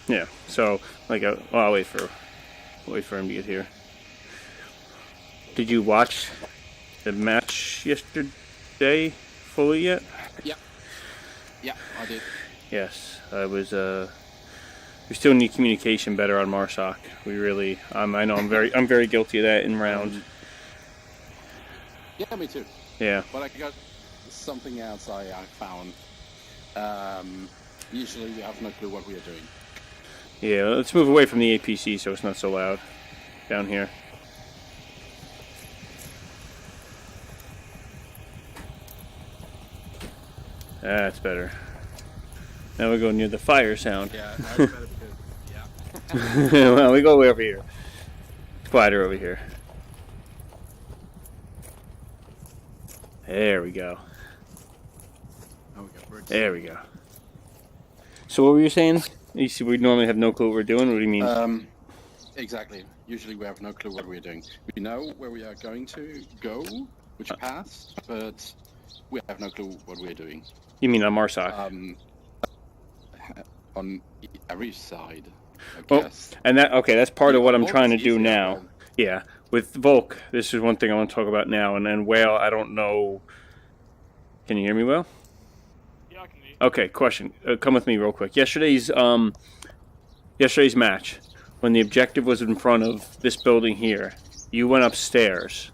Yeah. So like, well, I'll wait for him to get here. Did you watch the match yesterday fully yet? Yeah, yeah, I did. Yes, I was. We still need communication better on Marsoc. We really. I know I'm very guilty of that in round. Yeah, me too. Yeah. But I got something else I found. Usually we have no clue what we are doing. Yeah. Let's move away from the APC so it's not so loud down here. That's better. Now we go near the fire sound. Yeah, that's better because, yeah. Well, we go way over here. It's quieter over here. There we go. Oh, we got birds. There we go. So what were you saying? You see, we normally have no clue what we're doing. What do you mean? Exactly. Usually we have no clue what we're doing. We know where we are going to go, which path, but we have no clue what we're doing. You mean on Marsoc? On every side, I Well, guess. and that's part of what I'm Volk trying to is do easier, now. but- Yeah, with Volk, this is one thing I want to talk about now. And then Whale, I don't know. Can you hear me well? Yeah, I can hear you. Okay, question. Come with me real quick. Yesterday's match, when the objective was in front of this building here, you went upstairs.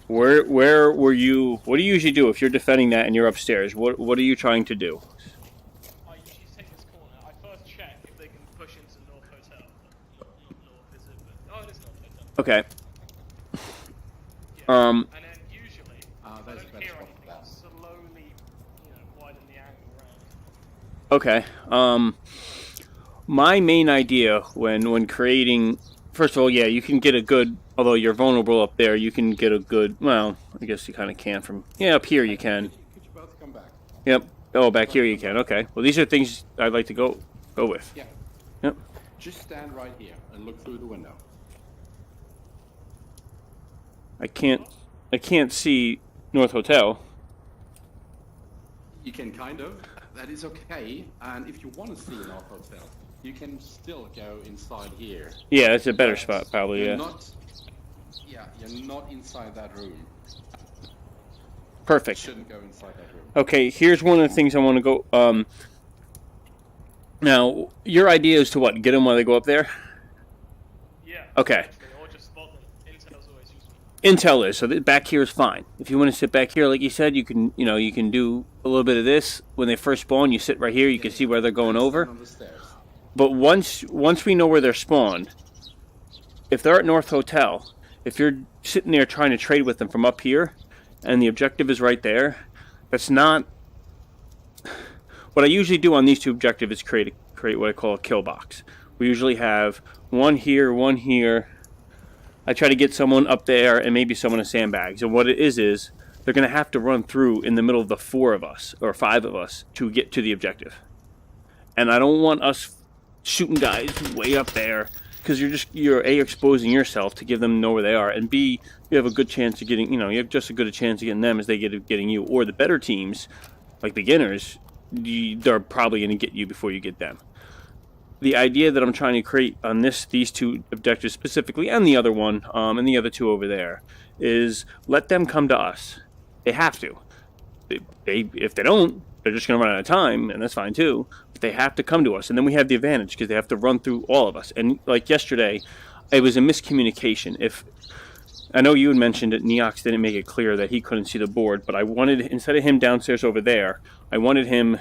Where were you? What do you usually do if you're defending that and you're upstairs? What are you trying to do? I usually take this corner. I first check if they can push into North Hotel. Not North, is it? But, oh, it is North Hotel. Okay. Yeah. Um. And then usually, if I that's a don't better hear spot anything, for I'll that. slowly, widen the angle around. Okay. My main idea when creating, first of all, yeah, you can get a good. Although you're vulnerable up there, you can get a good. Well, I guess you kind of can from. Yeah, up here you can. Could you both come back? Yep. Oh, back here you can. Okay. Well, these are things I'd like to go with. Yeah. Yep. Just stand right here and look through the window. I can't see North Hotel. You can kind of. That is okay. And if you want to see North Hotel, you can still go inside here. Yeah, that's a better But spot probably. you're Yeah. Not, yeah, you're not inside that room. Perfect. Shouldn't go inside that room. Okay, here's one of the things I want to go. Now, your idea is to what? Get them while they go up there? Yeah. Okay. Actually, or just spot them. Intel's always useful. Intel is, so back here is fine. If you want to sit back here, like you said, you can do a little bit of this. When they first spawn, you sit right here, you can see where they're going over. On the stairs. But once we know where they're spawned, if they're at North Hotel, if you're sitting there trying to trade with them from up here, and the objective is right there, that's not... What I usually do on these two objectives is create what I call a kill box. We usually have one here, one here. I try to get someone up there and maybe someone in sandbags. And what it is they're going to have to run through in the middle of the four of us or five of us to get to the objective. And I don't want us shooting guys way up there because you're A, exposing yourself to give them know where they are, and B, you have a good chance of getting, you have just as good a chance of getting them as they get of getting you. Or the better teams, like beginners, they're probably going to get you before you get them. The idea that I'm trying to create on these two objectives specifically, and the other one, and the other two over there, is let them come to us. They have to. If they don't, they're just going to run out of time, and that's fine too. But they have to come to us, and then we have the advantage because they have to run through all of us. And like yesterday, it was a miscommunication. If I know you had mentioned that Neox didn't make it clear that he couldn't see the board, but I wanted, instead of him downstairs over there, I wanted him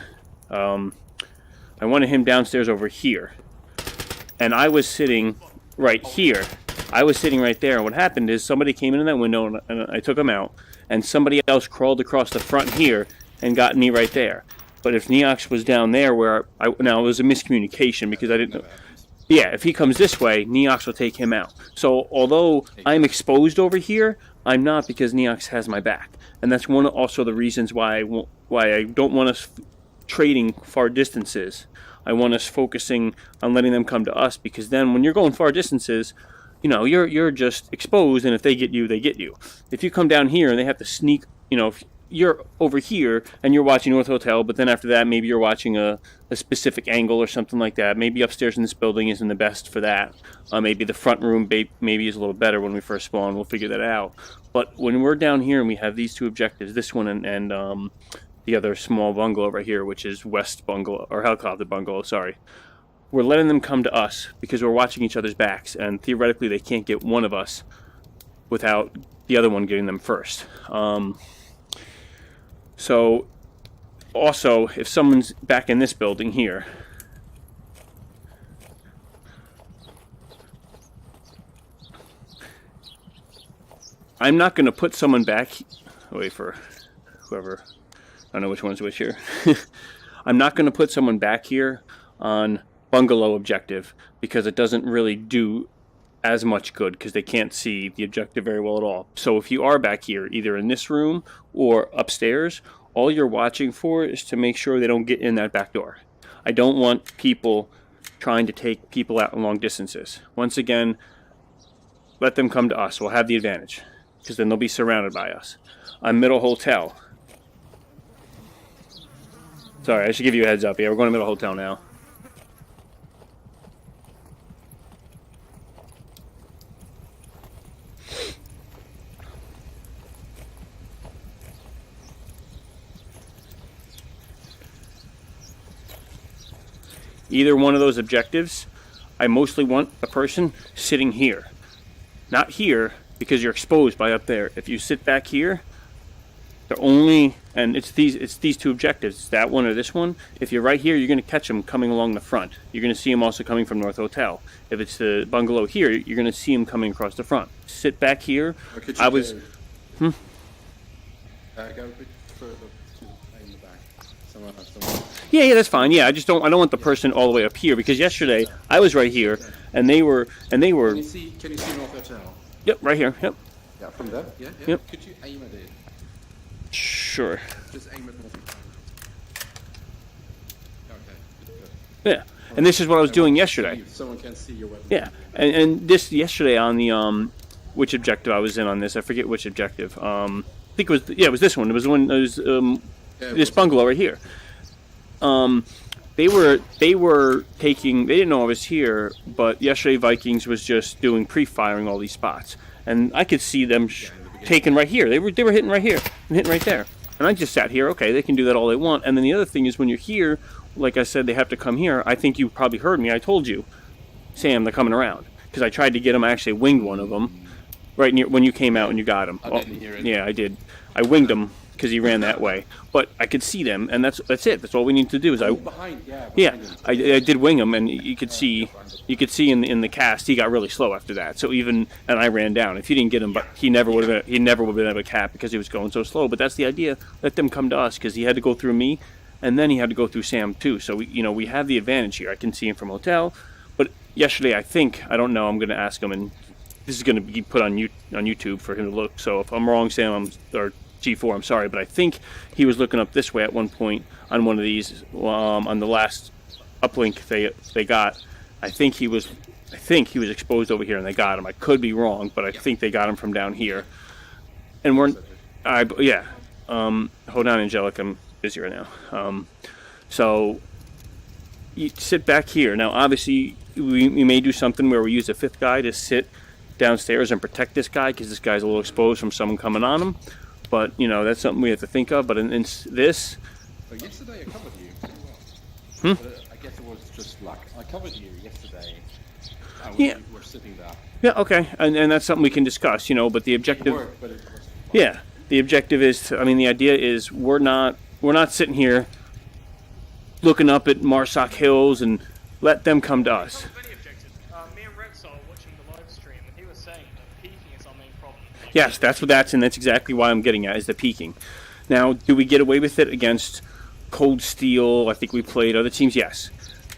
downstairs over here. And I was sitting right here. I was sitting right there. And what happened is somebody came in that window and I took him out. And somebody else crawled across the front here and got me right there. But if Neox was down there now it was a miscommunication because I didn't know. Yeah, if he comes this way, Neox will take him out. So although I'm exposed over here, I'm not because Neox has my back. And that's one also the reasons why I don't want us trading far distances. I want us focusing on letting them come to us because then when you're going far distances, you're just exposed, and if they get you, they get you. If you come down here and they have to sneak, you're over here and you're watching North Hotel, but then after that, maybe you're watching a specific angle or something like that. Maybe upstairs in this building isn't the best for that. Maybe the front room maybe is a little better when we first spawn. We'll figure that out. But when we're down here and we have these two objectives, this one and the other small bungalow right here, which is West Bungalow, or Helicopter Bungalow, sorry. We're letting them come to us because we're watching each other's backs, and theoretically they can't get one of us without the other one getting them first. So, also, if someone's back in this building here, I'm not going to put someone back. Wait for whoever. I don't know which one's which here. I'm not going to put someone back here on bungalow objective because it doesn't really do as much good because they can't see the objective very well at all. So if you are back here, either in this room or upstairs, all you're watching for is to make sure they don't get in that back door. I don't want people trying to take people out long distances. Once again, let them come to us. We'll have the advantage because then they'll be surrounded by us. On Middle Hotel. Sorry, I should give you a heads up. Yeah, we're going to Middle Hotel now. Either one of those objectives, I mostly want a person sitting here. Not here, because you're exposed by up there. If you sit back here, they're only, and it's these two objectives, it's that one or this one. If you're right here, you're going to catch them coming along the front. You're going to see them also coming from North Hotel. If it's the bungalow here, you're going to see them coming across the front. Sit back here. I was... Go a bit further to in the back. Someone. Yeah, that's fine. Yeah, I don't want the person all the way up here because yesterday I was right here and they were. Can you see North Hotel? Yep, right here. Yep. Yeah, from there. Yeah. Yep. Could you aim at it? Sure. Just aim at North Hotel. Okay. Good. Yeah, and this is what I was doing yesterday. Someone can see your weapon. Yeah, and this yesterday on the which objective I was in on this? I forget which objective. I think it was this one. It was this bungalow right here. They were taking. They didn't know I was here, but yesterday Vikings was just doing pre-firing all these spots, and I could see them taking right here. They were hitting right here and hitting right there, and I just sat here. Okay, they can do that all they want. And then the other thing is when you're here, like I said, they have to come here. I think you probably heard me. I told you, Sam, they're coming around because I tried to get them. I actually winged one of them right near when you came out and you got him. I didn't hear it. Yeah, I did. I winged him because he ran that way, but I could see them, and that's it. That's all we need to do is behind I did wing him, and you could see in the cast he got really slow after that. So and I ran down. If he didn't get him, but he never would have been able to cap because he was going so slow. But that's the idea. Let them come to us because he had to go through me, and then he had to go through Sam too. So we have the advantage here. I can see him from hotel, but yesterday I don't know. I'm going to ask him, and this is going to be put on YouTube for him to look. So if I'm wrong, Sam, or G4, I'm sorry, but I think he was looking up this way at one point on one of these on the last uplink they got. I think he was exposed over here and they got him. I could be wrong, but I think they got him from down here. And hold on, Angelic, I'm busy right now. So you sit back here. Now, obviously, we may do something where we use a fifth guy to sit downstairs and protect this guy because this guy's a little exposed from someone coming on him. But, that's something we have to think of. But in this... But yesterday I covered you pretty well. But I guess it was just luck. I covered you yesterday. You were sitting there. Yeah, okay. And that's something we can discuss, but the objective... It worked, but it was fun. Yeah. The objective is... the idea is we're not sitting here looking up at Marsoc Hills and let them come to us. Me and Rex are watching the live stream, and he was saying that peeking is our main problem. Yes, that's exactly why I'm getting at, is the peeking. Now, do we get away with it against Cold Steel? I think we played other teams, yes.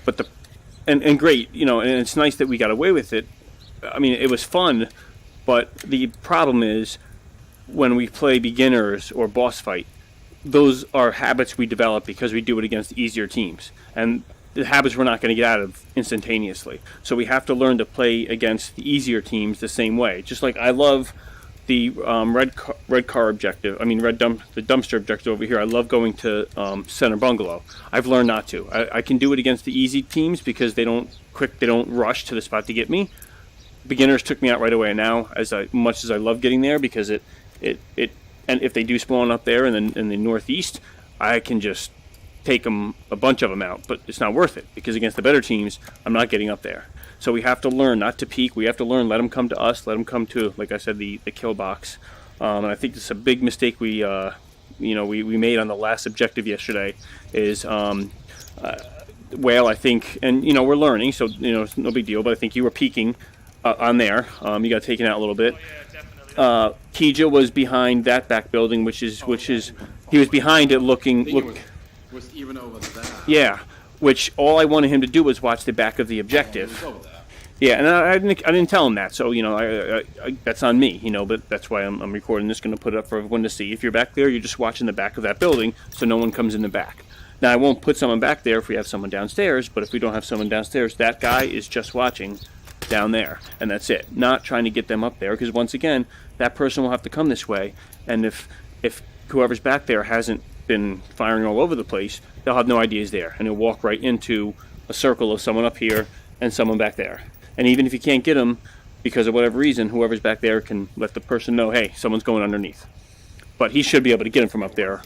But and great, and it's nice that we got away with it. It was fun, but the problem is when we play beginners or boss fight, those are habits we develop because we do it against easier teams. And the habits we're not going to get out of instantaneously. So we have to learn to play against the easier teams the same way. Just like I love the red car objective. I mean, the dumpster objective over here. I love going to center bungalow. I've learned not to. I can do it against the easy teams because they don't rush to the spot to get me. Beginners took me out right away. And now, much as I love getting there because it and if they do spawn up there in the northeast, I can just take a bunch of them out. But it's not worth it because against the better teams, I'm not getting up there. So we have to learn not to peek. We have to learn, let them come to us, let them come to, like I said, the kill box. And I think this is a big mistake we made on the last objective yesterday is Whale, I think, and we're learning, so it's no big deal. But I think you were peeking on there. You got taken out a little bit. Oh, yeah, definitely. Kija was behind that back building, which is he was behind it looking. Was even over there. Yeah, which all I wanted him to do was watch the back of the objective. It was over there. Yeah, and I didn't tell him that, so I that's on me, but that's why I'm recording this, going to put it up for everyone to see. If you're back there, you're just watching the back of that building, so no one comes in the back. Now I won't put someone back there if we have someone downstairs, but if we don't have someone downstairs, that guy is just watching down there, and that's it. Not trying to get them up there, because once again, that person will have to come this way, and if whoever's back there hasn't been firing all over the place, they'll have no idea he's there, and he'll walk right into a circle of someone up here and someone back there. And even if you can't get them, because of whatever reason, whoever's back there can let the person know, hey, someone's going underneath. But he should be able to get him from up there.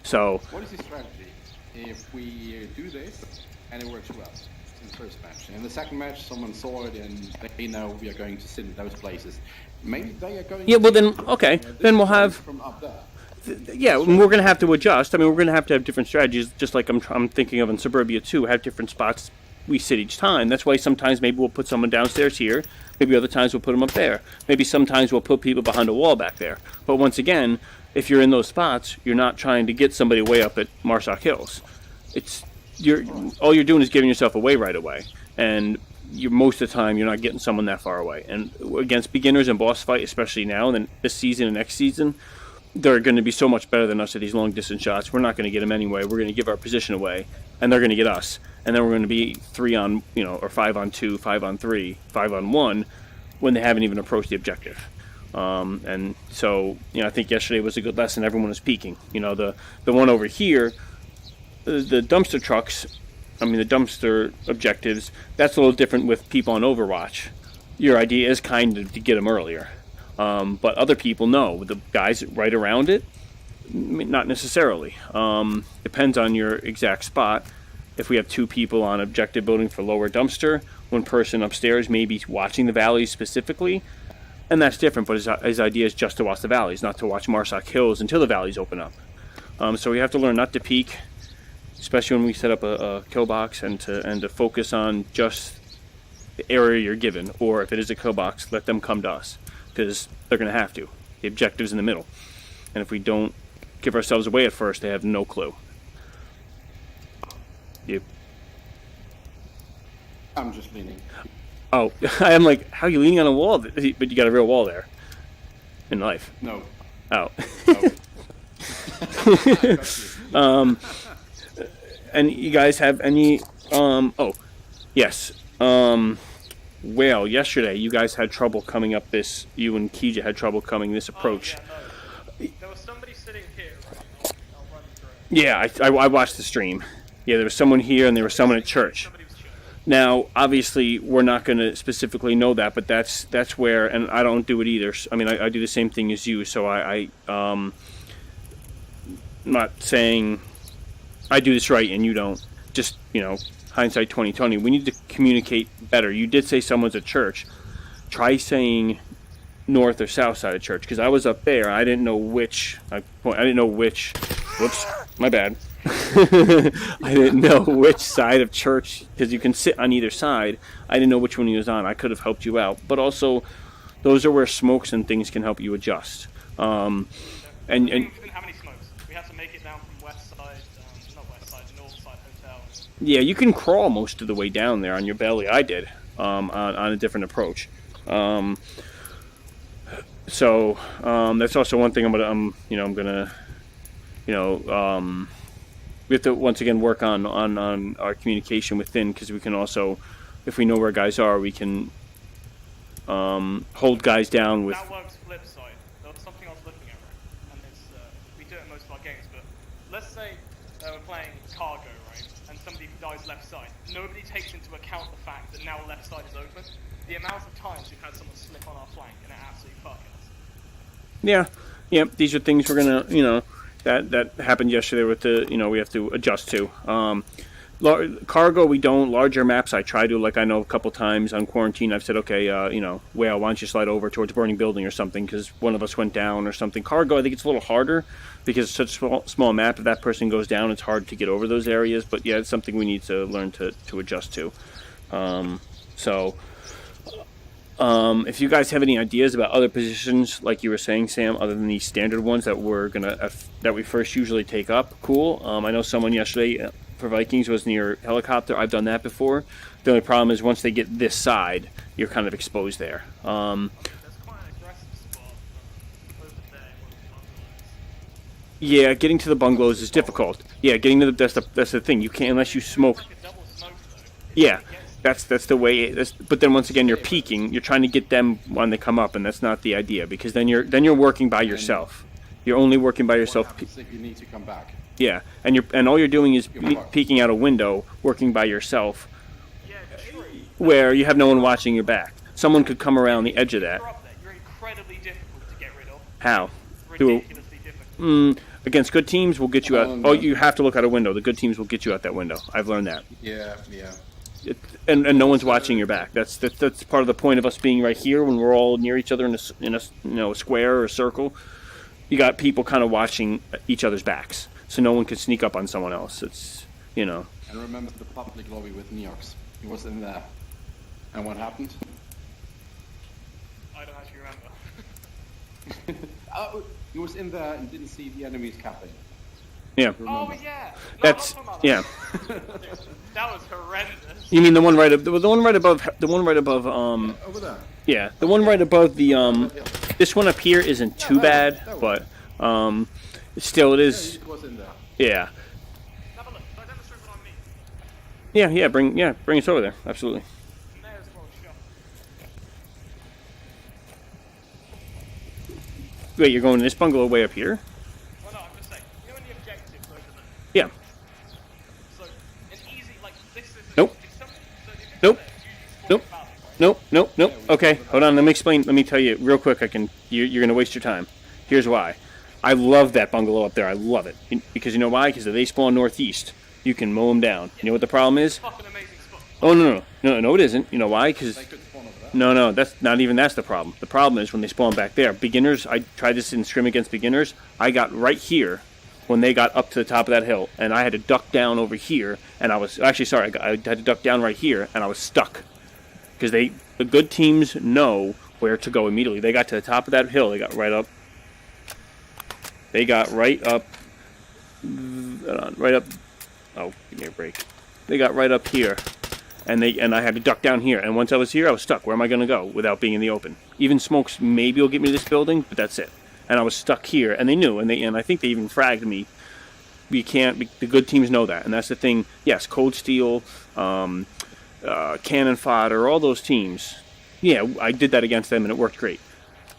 So, What is the strategy if we do this and it works well in the first match? In the second match, someone saw it and they know we are going to sit in those places. Maybe they are going. yeah, well then, okay, then we'll have. from up there. Yeah, we're going to have to adjust. I mean, we're going to have different strategies, just like I'm thinking of in Suburbia 2, have different spots we sit each time. That's why sometimes maybe we'll put someone downstairs here, maybe other times we'll put them up there. Maybe sometimes we'll put people behind a wall back there. But once again, if you're in those spots, you're not trying to get somebody way up at Marsoc Hills. All you're doing is giving yourself away right away. And most of the time, you're not getting someone that far away. And against beginners in boss fight, especially now, and then this season and next season, they're going to be so much better than us at these long distance shots. We're not going to get them anyway. We're going to give our position away, and they're going to get us. And then we're going to be 3 on, or 5 on 2, 5 on 3, 5 on 1 when they haven't even approached the objective. And so, I think yesterday was a good lesson. Everyone was peeking. The one over here, the dumpster trucks, the dumpster objectives, that's a little different with people on Overwatch. Your idea is kind of to get them earlier. But other people know. The guys right around it, not necessarily. Depends on your exact spot. If we have 2 people on objective building for lower dumpster, one person upstairs may be watching the valleys specifically, and that's different, but his idea is just to watch the valleys, not to watch Marsoc Hills until the valleys open up. So we have to learn not to peek, especially when we set up a kill box, and to focus on just the area you're given, or if it is a kill box, let them come to us, because they're going to have to. The objective's in the middle, and if we don't give ourselves away at first, they have no clue. You. I'm just leaning. Oh, I'm like, how are you leaning on a wall? But you got a real wall there. In life. No. Oh. No. And you guys have any? Oh, yes. Well, yesterday you guys had trouble coming up this. You and Kija had trouble coming this approach. Oh, yeah, no. There was somebody sitting here. Right? I'll run through it. Yeah, I watched the stream. Yeah, there was someone here and there was someone at church. Somebody was chilling. Now, obviously, we're not going to specifically know that, but that's where, and I don't do it either. I mean, I do the same thing as you, so I'm not saying I do this right and you don't. Just, hindsight 2020. We need to communicate better. You did say someone's at church. Try saying north or south side of church, because I was up there. I didn't know which. Whoops, my bad. I didn't know which side of church, because you can sit on either side. I didn't know which one he was on. I could have helped you out, but also those are where smokes and things can help you adjust. And We didn't have any smokes. We had to make it down from west side, not west side, north side hotel. yeah, you can crawl most of the way down there on your belly. I did on a different approach. So that's also one thing I'm gonna we have to once again work on our communication within, because we can also, if we know where guys are, we can hold guys down with. That works flip side. There was something I was looking at, right? And it's we do it in most of our games, but let's say we're playing cargo, right? And somebody dies left side. Nobody takes into account the fact that now left side is open. The amount of times we've had someone slip on our flank and it absolutely fucking us. Yeah, these are things we're gonna, that happened yesterday with the, we have to adjust to. Cargo, we don't. Larger maps, I try to. Like, I know a couple times on quarantine, I've said, okay, Whale, why don't you slide over towards Burning Building or something, because one of us went down or something. Cargo, I think it's a little harder, because it's such a small map. If that person goes down, it's hard to get over those areas. But yeah, it's something we need to learn to adjust to. If you guys have any ideas about other positions, like you were saying, Sam, other than these standard ones that that we first usually take up, cool. I know someone yesterday for Vikings was near helicopter. I've done that before. The only problem is once they get this side, you're kind of exposed there. That's quite an aggressive spot over there. Yeah, getting to the bungalows is difficult. Yeah, getting to that's the thing. You can't unless you smoke. It's like a double smoke though. Yeah. That's the way. But then once again, you're peeking. You're trying to get them when they come up, and that's not the idea, because then you're working by yourself. You're only working by yourself. What happens if you need to come back? Yeah, and all you're doing is peeking out a window, working by yourself, Yeah, true. where you have no one watching your back. Someone could come around the edge of that. You're up there. You're incredibly difficult to get rid of. How? Ridiculously difficult. Against good teams, we'll get you out. Oh, you have to look out a window. The good teams will get you out that window. I've learned that. Yeah. And no one's watching your back. That's part of the point of us being right here when we're all near each other in a square or a circle. You got people kind of watching each other's backs, so no one could sneak up on someone else. It's And remember the public lobby with Neox. He was in there. And what happened? I don't actually remember. He was in there and didn't see the enemies capping. Yeah. Oh yeah. No, That's I'm not talking yeah. about that. Dude, that was horrendous. You mean the one right above Over there. yeah, the one right above the this one up here isn't too bad, but still it is. He was in there. Yeah. Have a look. I demonstrate what I mean. Bring us over there. Absolutely. There's a little shot. Wait, you're going to this bungalow way up here? Well, no, I'm just saying. You know when the objectives over there? Yeah. So, an easy, like, this is... Nope. If somebody, so if it's Nope. there, it's usually Nope. spawning valley, right? Nope. Okay, hold on. Let me explain. Let me tell you real quick. You're going to waste your time. Here's why. I love that bungalow up there. I love it. Because you know why? Because if they spawn northeast, you can mow them down. You know what the problem is? Fucking amazing spot. Oh, no, it isn't. You know why? Because... They could spawn over there. No, that's the problem. The problem is when they spawn back there. Beginners, I tried this in scrim against beginners. I got right here when they got up to the top of that hill, and I had to duck down over here, and I was actually sorry. I had to duck down right here, and I was stuck because the good teams know where to go immediately. They got to the top of that hill. They got right up. Oh, give me a break. They got right up here. And I had to duck down here. And once I was here, I was stuck. Where am I going to go without being in the open? Even smokes maybe will get me to this building, but that's it. And I was stuck here, and they knew, and I think they even fragged me. The good teams know that, and that's the thing. Yes, Cold Steel, Cannon Fodder, all those teams. Yeah, I did that against them, and it worked great.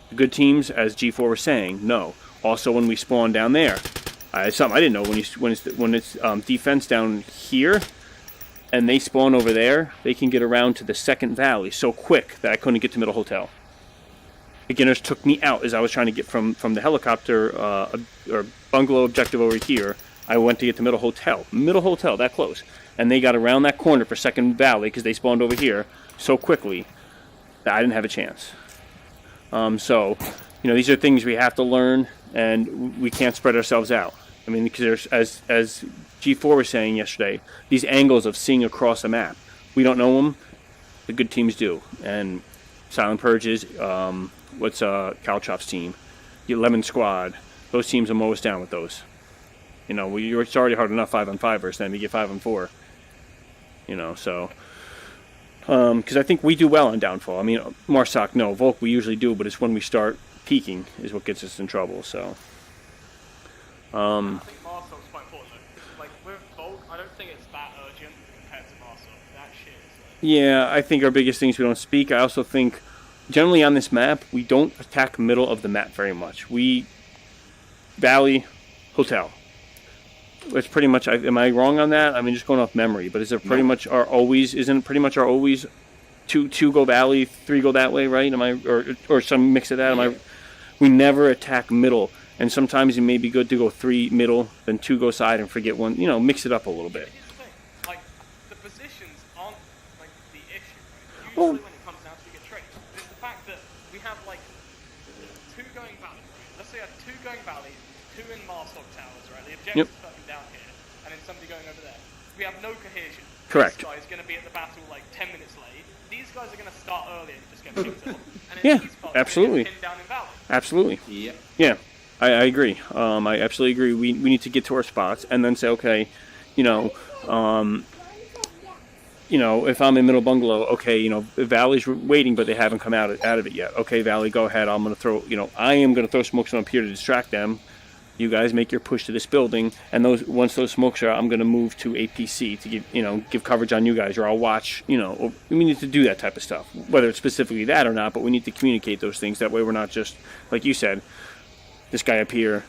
The good teams, as G4 was saying, no. Also, when we spawn down there, something I didn't know when it's defense down here. And they spawn over there, they can get around to the second valley so quick that I couldn't get to Middle Hotel. Beginners took me out as I was trying to get from the helicopter or bungalow objective over here. I went to get to Middle Hotel, that close. And they got around that corner for second valley because they spawned over here so quickly that I didn't have a chance. These are things we have to learn, and we can't spread ourselves out. I mean, because there's, as G4 was saying yesterday, these angles of seeing across a map. We don't know them. The good teams do. And Silent Purges, Calchop's team, Lemon Squad, those teams will mow us down with those. It's already hard enough 5-on-5 versus them. You get 5-on-4. Because I think we do well on Downfall. I mean, Marsoc, no. Volk, we usually do, but it's when we start peaking is what gets us in trouble, so... I think Marcel's quite important though. Like, with Volk, I don't think it's that urgent compared to Marcel. That shit is like... Yeah, I think our biggest thing is we don't speak. I also think generally on this map, we don't attack middle of the map very much. We valley, hotel. It's pretty much. Am I wrong on that? I mean, just going off memory, but is it pretty much our always? Isn't it pretty much our always? Two go valley, three go that way, right? Am I or some mix of that? Am I? We never attack middle, and sometimes it may be good to go three middle, then two go side, and forget one. You know, mix it up a little bit. Here's the thing, like, the positions aren't, like, the issue, right? Well- Usually when it comes down to get trades, it's the fact that we have, like, two going valley, right? Let's say I have two going valley, two in Marsog Towers, right? The objective's fucking down here, and then somebody going over there. We have no cohesion. Correct. This guy's going to be at the battle, like, 10 minutes late. These guys are going to start early and just get picked off. And then Yeah, these guys absolutely. Are gonna get pinned down in valley. Absolutely. Yep. Yeah, I agree. I absolutely agree. We need to get to our spots and then say, okay, you know, if I'm in middle bungalow, okay, you know, Valley's waiting, but they haven't come out of it yet. Okay, Valley, go ahead. I'm gonna throw, I am gonna throw smokes up here to distract them. You guys make your push to this building, and once those smokes are out, I'm gonna move to APC to give coverage on you guys, or I'll watch. We need to do that type of stuff, whether it's specifically that or not. But we need to communicate those things. That way, we're not just like you said. This guy up here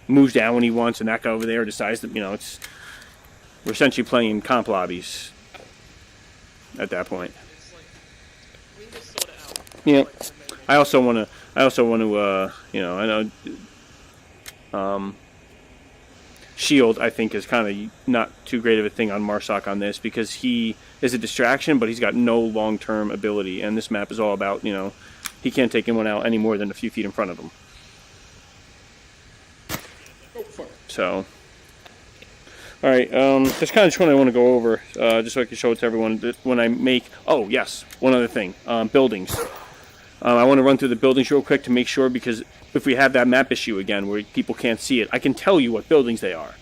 moves down when he wants, and that guy over there decides that we're essentially playing comp lobbies at that point. It's like, we can just sort it out. Yeah. Like, maybe- I also want to, I know, Shield, I think, is kind of not too great of a thing on Marsoc on this because he is a distraction, but he's got no long-term ability, and this map is all about, he can't take anyone out any more than a few feet in front of him. Go for it. So, all right, that's kind of just what I want to go over, just so I can show it to everyone. When I make, oh yes, one other thing, buildings. I want to run through the buildings real quick to make sure, because if we have that map issue again where people can't see it, I can tell you what buildings they are.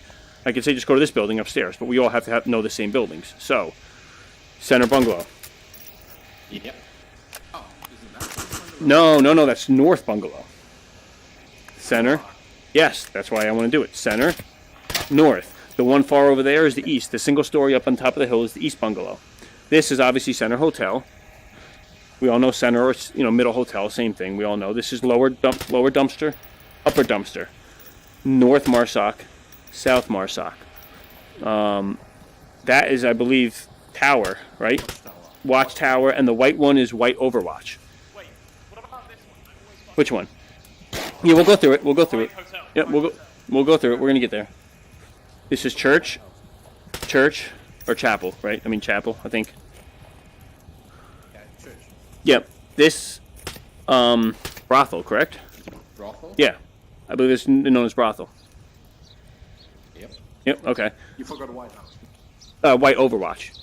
I can say just go to this building upstairs, but we all have to know the same buildings. So, center bungalow. Yep. Oh, isn't that? No, that's north bungalow. Center. Yes, that's why I want to do it. Center, north. The one far over there is the east. The single story up on top of the hill is the east bungalow. This is obviously center hotel. We all know center or middle hotel, same thing. We all know this is lower dumpster, upper dumpster, north Marsoc, south Marsoc. That is, I believe, tower, right? Watchtower, and the white one is white Overwatch. Wait, what about this one? I always fucking- Which one? Yeah, we'll go through it. We'll go through it. White hotel. Yeah, we'll go through it. We're gonna get there. This is church, or chapel, right? I mean chapel, I think. Yeah, church. Yep. This, brothel, correct? Brothel? Yeah, I believe it's known as brothel. Yep. Yep. Okay. You forgot White House. White Overwatch.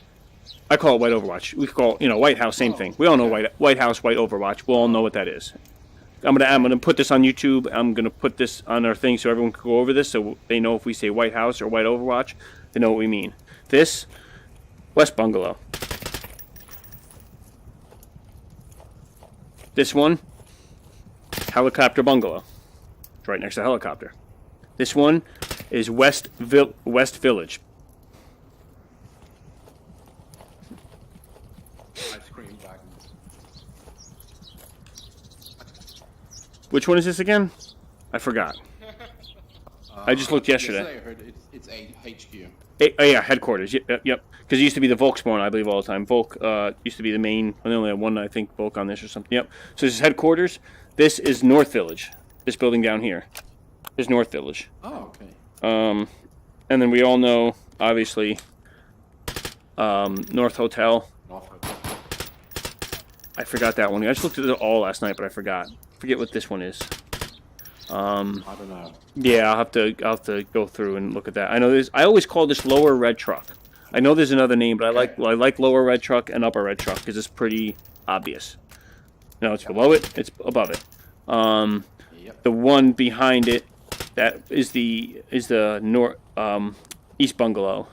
I call it White Overwatch. We call White House, same thing. We all know White House, White Overwatch. We all know what that is. I'm gonna put this on YouTube. I'm gonna put this on our thing so everyone can go over this, so they know if we say White House or White Overwatch, they know what we mean. This, West Bungalow. This one, Helicopter Bungalow. It's right next to helicopter. This one is West Village. Ice cream wagon. Which one is this again? I forgot. I just looked yesterday. Yesterday I heard it's a HQ. Yeah, headquarters. Yep. Because it used to be the Volk spawn, I believe, all the time. Volk used to be the main. They only had one, I think, Volk on this or something. Yep. So this is headquarters. This is North Village. This building down here is North Village. Oh, okay. And then we all know, obviously, North Hotel. North Hotel. I forgot that one. I just looked at it all last night, but I forgot. Forget what this one is. I don't know. Yeah, I'll have to go through and look at that. I know this. I always call this lower red truck. I know there's another name, but I like lower red truck and upper red truck because it's pretty obvious. No, it's below it. It's above it. Yep. The one behind it, that is the north east bungalow,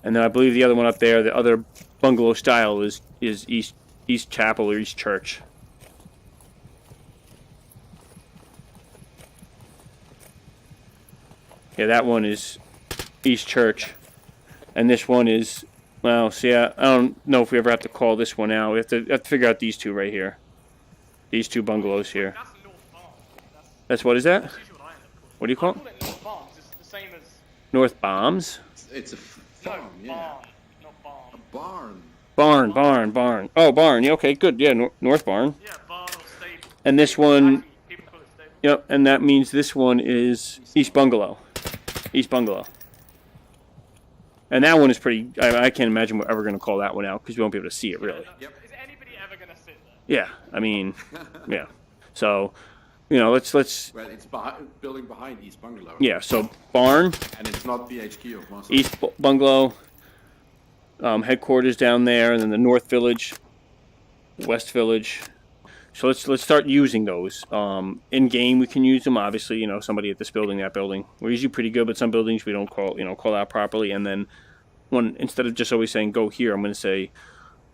and then I believe the other one up there, the other bungalow style is east chapel or east church. Yeah, that one is East Church, and this one is, well, see, I don't know if we ever have to call this one out. We have to figure out these two right here. these two bungalows here. That's North Barn. That's what is that? That's usually what I end up calling What do you call I it? call it North Barn 'cause it's the same as North Bombs? It's a farm, no, yeah. barn, not barn. A barn. Barn. Oh, barn. Yeah, okay, good. Yeah, North Barn. Yeah, barn or stable. And this one, People call it stable. yep, and that means this one is East Bungalow. East Bungalow. And that one is pretty, I can't imagine we're ever going to call that one out because we won't be able to see it, really. Yep. Is anybody ever gonna sit there? Yeah, I mean, yeah. So, you know, let's Well, it's building behind East Bungalow. yeah, so barn, And it's not the HQ of Moscow. East Bungalow, headquarters down there, and then the North Village, West Village. So let's start using those. In game, we can use them. Obviously, you know, somebody at this building, that building. We're usually pretty good, but some buildings we don't call out properly. And then instead of just always saying go here, I'm going to say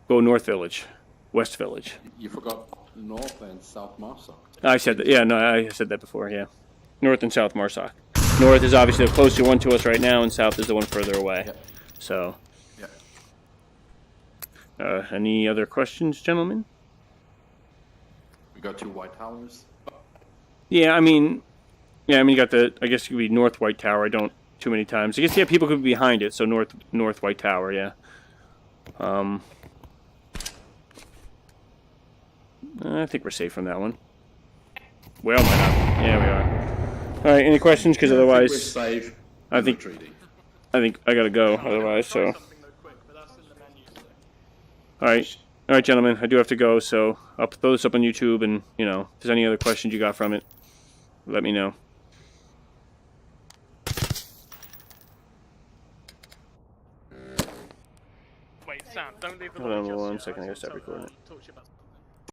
go North Village, West Village. You forgot North and South Moscow. I said that. Yeah, no, I said that before. Yeah, North and South Marsoc. North is obviously the closer one to us right now, and South is the one further away. Yep. So, Yep. any other questions, gentlemen? We got 2 White Towers. Yeah, I mean, you got the. I guess it could be North White Tower. I don't too many times. I guess yeah, people could be behind it. So North White Tower. Yeah. I think we're safe from that one. Well, might not. Yeah, we are. All right. Any questions? Because otherwise, we're safe. I think I gotta go. Otherwise, Try so. something though quick, but that's in the menu. So. All right, gentlemen. I do have to go. So I'll throw this up on YouTube, and you know, if there's any other questions you got from it, let me know. Wait, Sam, don't leave the Hold on lobby just one yet. second, I gotta just stop wanna recording talk to you about